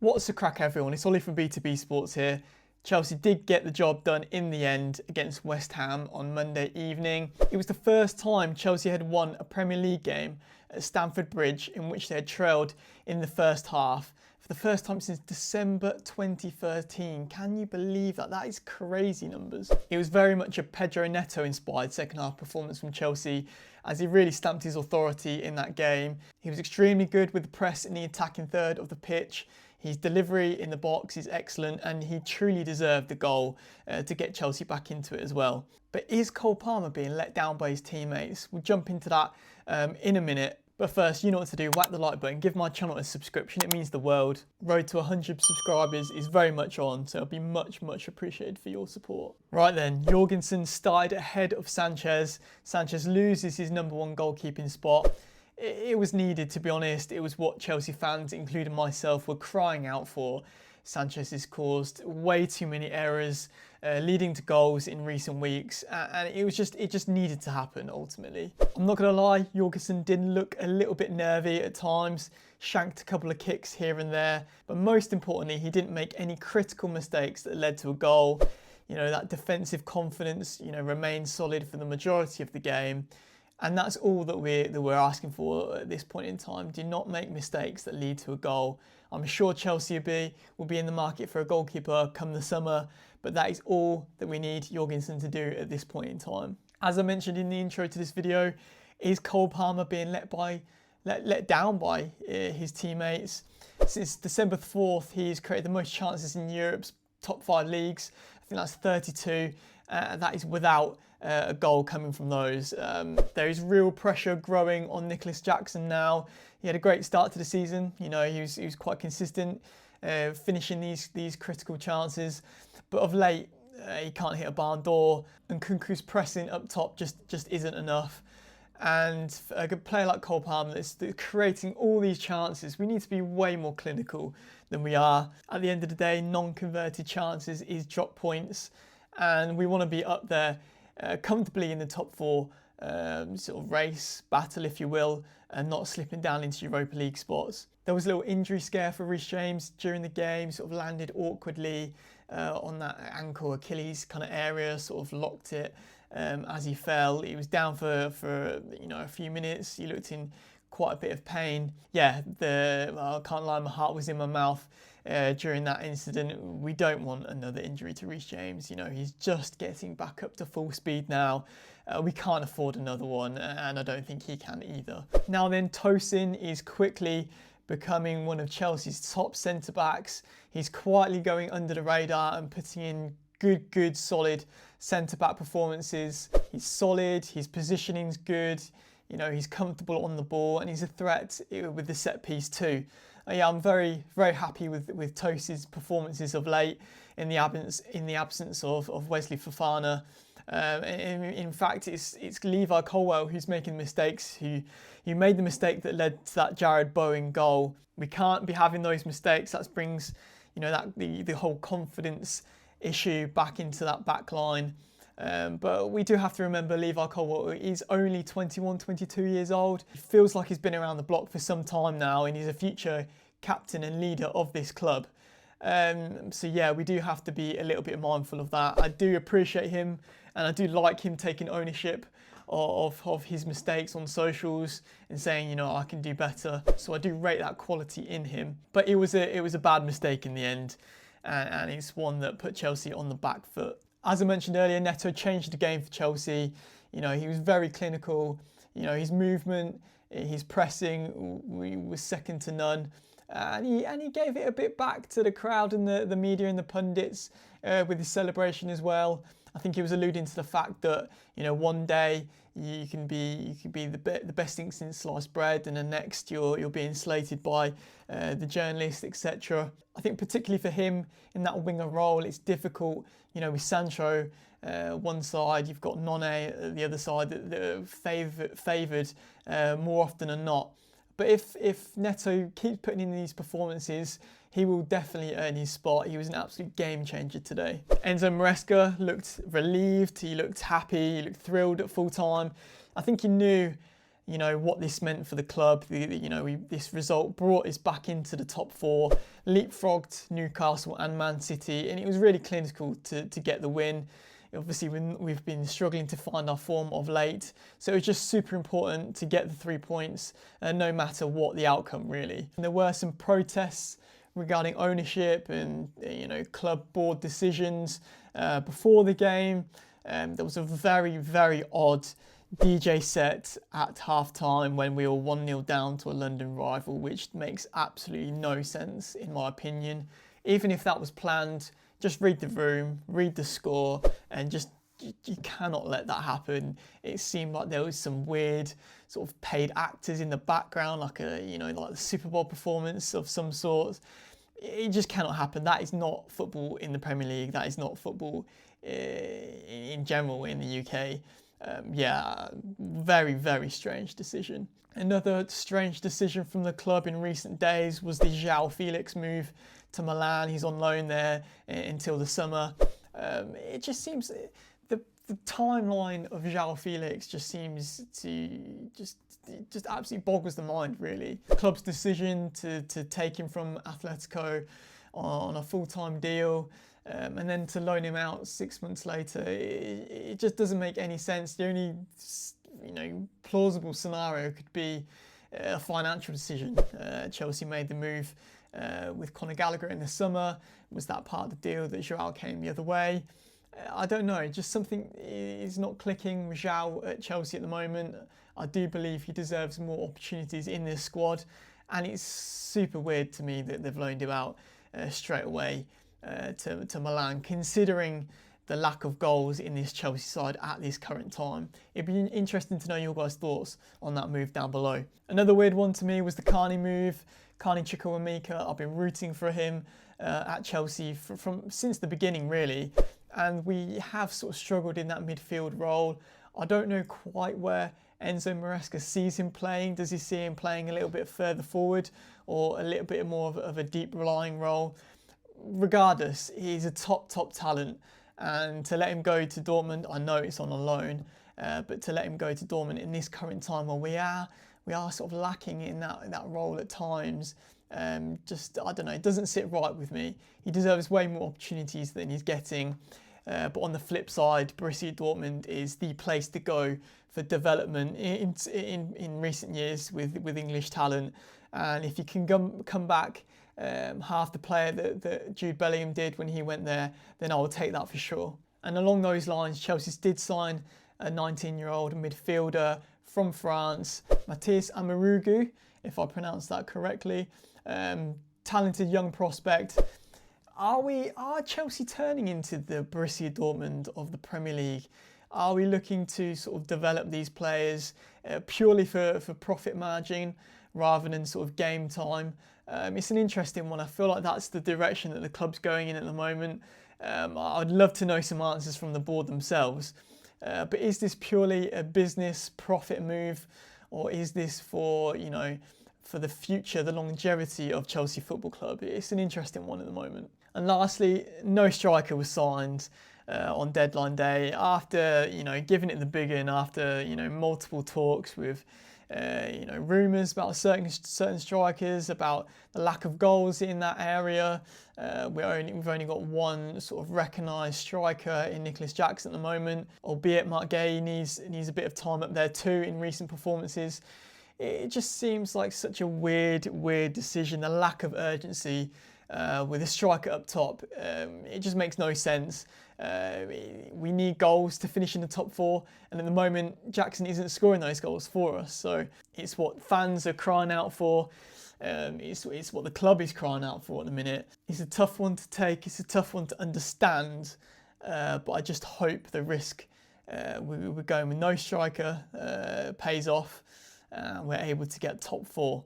What's the crack, everyone? It's Ollie from B2B Sports here. Chelsea did get the job done in the end against West Ham on Monday evening. It was the first time Chelsea had won a Premier League game at Stamford Bridge in which they had trailed in the first half for the first time since December 2013. Can you believe that? That is crazy numbers. It was very much a Pedro Neto inspired second half performance from Chelsea as he really stamped his authority in that game. He was extremely good with the press in the attacking third of the pitch. His delivery in the box is excellent and he truly deserved the goal to get Chelsea back into it as well. But is Cole Palmer being let down by his teammates? We'll jump into that in a minute. But first, you know what to do. Whack the like button, give my channel a subscription. It means the world. Road to 100 subscribers is very much on, so it'll be much appreciated for your support. Right then, Jorgensen started ahead of Sanchez. Sanchez loses his #1 goalkeeping spot. It was needed, to be honest. It was what Chelsea fans, including myself, were crying out for. Sanchez has caused way too many errors, leading to goals in recent weeks, and it just needed to happen ultimately. I'm not gonna lie, Jorgensen did look a little bit nervy at times, shanked a couple of kicks here and there, but most importantly, he didn't make any critical mistakes that led to a goal. You know, that defensive confidence, remained solid for the majority of the game. And that's all that we're asking for at this point in time. Do not make mistakes that lead to a goal. I'm sure Chelsea will be in the market for a goalkeeper come the summer, but that is all that we need Jorgensen to do at this point in time. As I mentioned in the intro to this video, is Cole Palmer being let down by his teammates? Since December 4th, he's created the most chances in Europe's top 5 leagues. I think that's 32. That is without a goal coming from those. There is real pressure growing on Nicholas Jackson now. He had a great start to the season. He was quite consistent, finishing these critical chances. But of late, he can't hit a barn door, and Kunku's pressing up top just isn't enough. And for a good player like Cole Palmer that's creating all these chances, we need to be way more clinical than we are. At the end of the day, non-converted chances is drop points, and we want to be up there comfortably in the top 4 sort of race, battle if you will, and not slipping down into Europa League spots. There was a little injury scare for Reece James during the game, sort of landed awkwardly on that ankle Achilles kind of area, sort of locked it as he fell. He was down for a few minutes. He looked in quite a bit of pain. Yeah, I can't lie, my heart was in my mouth during that incident. We don't want another injury to Reece James. He's just getting back up to full speed now. We can't afford another one, and I don't think he can either. Now then, Tosin is quickly becoming one of Chelsea's top centre-backs. He's quietly going under the radar and putting in good, solid centre-back performances. He's solid, his positioning's good, he's comfortable on the ball, and he's a threat with the set piece too. Yeah, I'm very happy with Tosin's performances of late in the absence of Wesley Fofana. In fact, it's Levi Colwill who's making mistakes, who made the mistake that led to that Jared Bowen goal. We can't be having those mistakes. That brings the whole confidence issue back into that back line. But we do have to remember Levi Colwill is only 21, 22 years old. He feels like he's been around the block for some time now, and he's a future captain and leader of this club. So yeah, we do have to be a little bit mindful of that. I do appreciate him, and I do like him taking ownership of his mistakes on socials and saying, I can do better. So I do rate that quality in him. But it was a bad mistake in the end, and it's one that put Chelsea on the back foot. As I mentioned earlier, Neto changed the game for Chelsea. He was very clinical. His movement, his pressing was second to none. And he gave it a bit back to the crowd and the media and the pundits with his celebration as well. I think he was alluding to the fact that one day you can be the best thing since sliced bread, and the next you're being slated by the journalists, etc. I think particularly for him in that winger role, it's difficult. With Sancho one side, you've got None the other side that are favoured more often than not. But if Neto keeps putting in these performances, he will definitely earn his spot. He was an absolute game changer today. Enzo Maresca looked relieved, he looked happy, he looked thrilled at full time. I think he knew, what this meant for the club. This result brought us back into the top four, leapfrogged Newcastle and Man City, and it was really clinical to get the win. Obviously, we've been struggling to find our form of late, so it was just super important to get the 3 points, no matter what the outcome, really. And there were some protests regarding ownership and club board decisions before the game. There was a very, very odd DJ set at half-time when we were 1-0 down to a London rival, which makes absolutely no sense in my opinion. Even if that was planned, just read the room, read the score, and you cannot let that happen. It seemed like there was some weird sort of paid actors in the background, like like the Super Bowl performance of some sort. It just cannot happen. That is not football in the Premier League. That is not football in general in the UK. Very, very strange decision. Another strange decision from the club in recent days was the João Felix move to Milan. He's on loan there until the summer. It just seems the timeline of João Felix just seems to just absolutely boggles the mind, really. The club's decision to take him from Atletico on a full-time deal and then to loan him out 6 months later, it just doesn't make any sense. The only plausible scenario could be a financial decision. Chelsea made the move with Conor Gallagher in the summer. Was that part of the deal that João came the other way? I don't know, just something is not clicking with João at Chelsea at the moment. I do believe he deserves more opportunities in this squad, and it's super weird to me that they've loaned him out straight away to Milan, considering the lack of goals in this Chelsea side at this current time. It'd be interesting to know your guys' thoughts on that move down below. Another weird one to me was the Carney move. Carney Chukwuemeka, I've been rooting for him at Chelsea since the beginning, really. And we have sort of struggled in that midfield role. I don't know quite where Enzo Maresca sees him playing. Does he see him playing a little bit further forward or a little bit more of a deep relying role? Regardless, he's a top talent. And to let him go to Dortmund, I know it's on a loan, but to let him go to Dortmund in this current time where we are sort of lacking in that role at times, I don't know, it doesn't sit right with me. He deserves way more opportunities than he's getting. But on the flip side, Borussia Dortmund is the place to go for development in recent years with English talent. And if you can come back half the player that Jude Bellingham did when he went there, then I will take that for sure. And along those lines, Chelsea did sign a 19-year-old midfielder from France, Mathis Amarugu, if I pronounced that correctly. Talented young prospect. Are Chelsea turning into the Borussia Dortmund of the Premier League? Are we looking to sort of develop these players purely for profit margin rather than sort of game time? It's an interesting one. I feel like that's the direction that the club's going in at the moment. I'd love to know some answers from the board themselves. But is this purely a business profit move, or is this for the future, the longevity of Chelsea Football Club? It's an interesting one at the moment. And lastly, no striker was signed on deadline day after giving it the big one, after multiple talks with rumours about certain strikers, about the lack of goals in that area. We've only got one sort of recognised striker in Nicholas Jackson at the moment, albeit Mark Gay needs a bit of time up there too in recent performances. It just seems like such a weird decision, the lack of urgency with a striker up top. It just makes no sense. We need goals to finish in the top four, and at the moment Jackson isn't scoring those goals for us, so it's what fans are crying out for. It's what the club is crying out for at the minute. It's a tough one to take, it's a tough one to understand, but I just hope the risk we're going with no striker pays off. We're able to get top four.